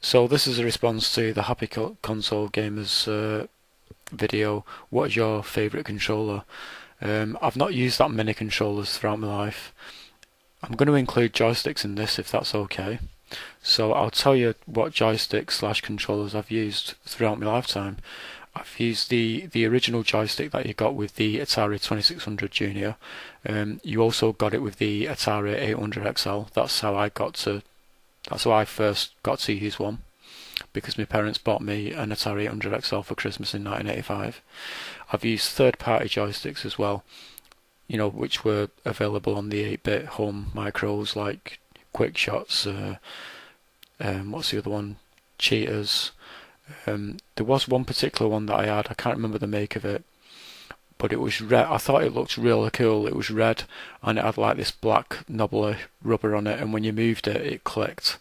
So this is a response to the HappyConsoleGamer's video. What is your favourite controller? I've not used that many controllers throughout my life. I'm going to include joysticks in this if that's okay. So I'll tell you what joysticks slash controllers I've used throughout my lifetime. I've used the original joystick that you got with the Atari 2600 Junior. You also got it with the Atari 800 XL. That's how I first got to use one, because my parents bought me an Atari 800 XL for Christmas in 1985. I've used third-party joysticks as well, which were available on the 8-bit home micros like Quick Shots. What's the other one? Cheetahs. There was one particular one that I had. I can't remember the make of it, but it was red. I thought it looked really cool. It was red and it had like this black knobbly rubber on it, and when you moved it, it clicked.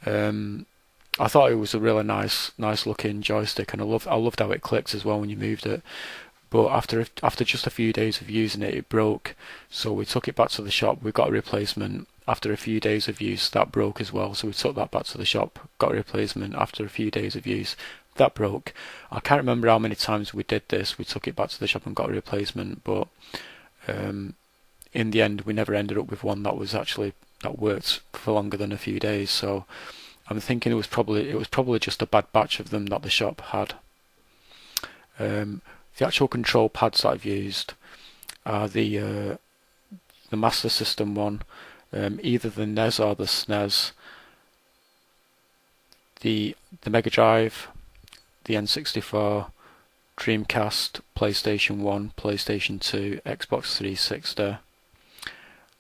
I thought it was a really nice looking joystick, and I loved how it clicked as well when you moved it. But after just a few days of using it, it broke. So we took it back to the shop. We got a replacement. After a few days of use, that broke as well. So we took that back to the shop, got a replacement. After a few days of use, that broke. I can't remember how many times we did this. We took it back to the shop and got a replacement, but in the end, we never ended up with one that worked for longer than a few days. So I'm thinking it was probably just a bad batch of them that the shop had. The actual control pads that I've used are the Master System one, either the NES or the SNES, the Mega Drive, the N64, Dreamcast, PlayStation 1, PlayStation 2, Xbox 360,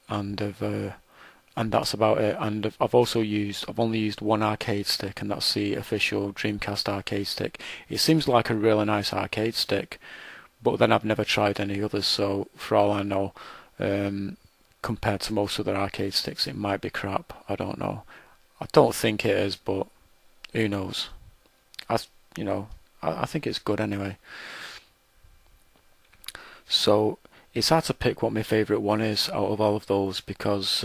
and that's about it. And I've only used one arcade stick, and that's the official Dreamcast arcade stick. It seems like a really nice arcade stick, but then I've never tried any others, so for all I know, compared to most other arcade sticks, it might be crap. I don't know. I don't think it is, but who knows? I think it's good anyway. So it's hard to pick what my favourite one is out of all of those, because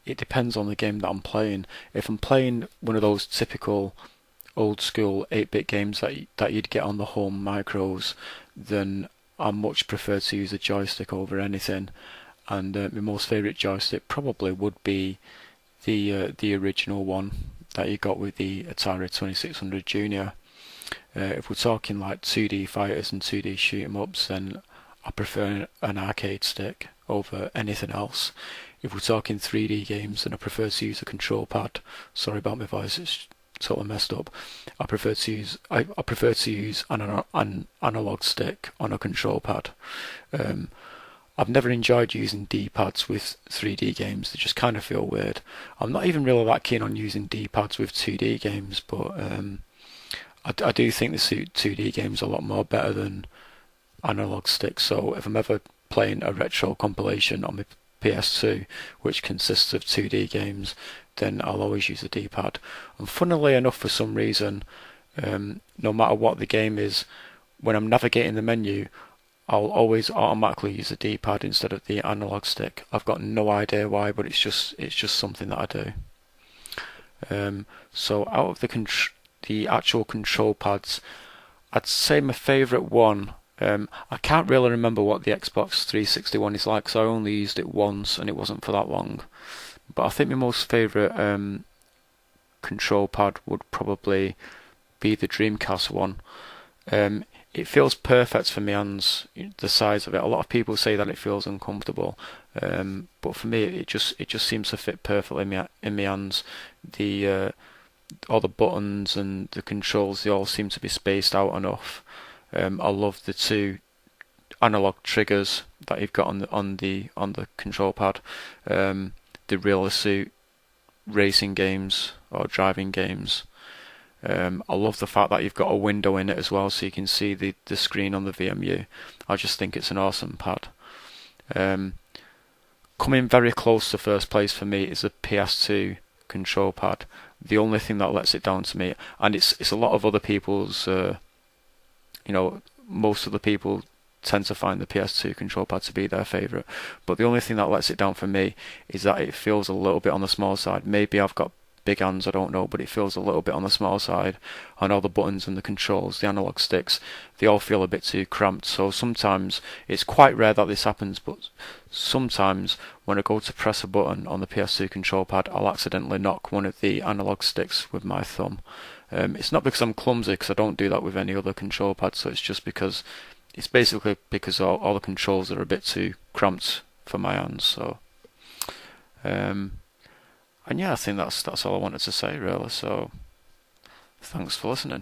it depends on the game that I'm playing. If I'm playing one of those typical old school 8-bit games that you'd get on the home micros, then I much prefer to use a joystick over anything. And my most favourite joystick probably would be the original one that you got with the Atari 2600 Junior. If we're talking like 2D fighters and 2D shoot 'em ups, then I prefer an arcade stick over anything else. If we're talking 3D games, then I prefer to use a control pad. Sorry about my voice, it's totally messed up. I prefer to use an analog stick on a control pad. I've never enjoyed using D-pads with 3D games. They just kind of feel weird. I'm not even really that keen on using D-pads with 2D games, but I do think the 2D games are a lot more better than analog sticks. So if I'm ever playing a retro compilation on my PS2, which consists of 2D games, then I'll always use a D-pad. And funnily enough, for some reason, no matter what the game is, when I'm navigating the menu, I'll always automatically use a D-pad instead of the analog stick. I've got no idea why, but it's just something that I do. So out of the actual control pads, I'd say my favourite one. I can't really remember what the Xbox 360 one is like, because I only used it once and it wasn't for that long. But I think my most favourite control pad would probably be the Dreamcast one. It feels perfect for my hands, the size of it. A lot of people say that it feels uncomfortable, but for me, it just seems to fit perfectly in my hands. All the buttons and the controls, they all seem to be spaced out enough. I love the two analog triggers that you've got on the control pad. The real suit racing games or driving games. I love the fact that you've got a window in it as well, so you can see the screen on the VMU. I just think it's an awesome pad. Coming very close to first place for me is the PS2 control pad. The only thing that lets it down to me, and it's a lot of other people's, most of the people tend to find the PS2 control pad to be their favourite, but the only thing that lets it down for me is that it feels a little bit on the small side. Maybe I've got big hands, I don't know, but it feels a little bit on the small side. And all the buttons and the controls, the analog sticks, they all feel a bit too cramped. So sometimes, it's quite rare that this happens, but sometimes when I go to press a button on the PS2 control pad, I'll accidentally knock one of the analog sticks with my thumb. It's not because I'm clumsy, because I don't do that with any other control pad, so it's just because it's basically because all the controls are a bit too cramped for my hands. So, and yeah, I think that's all I wanted to say really. So, thanks for listening.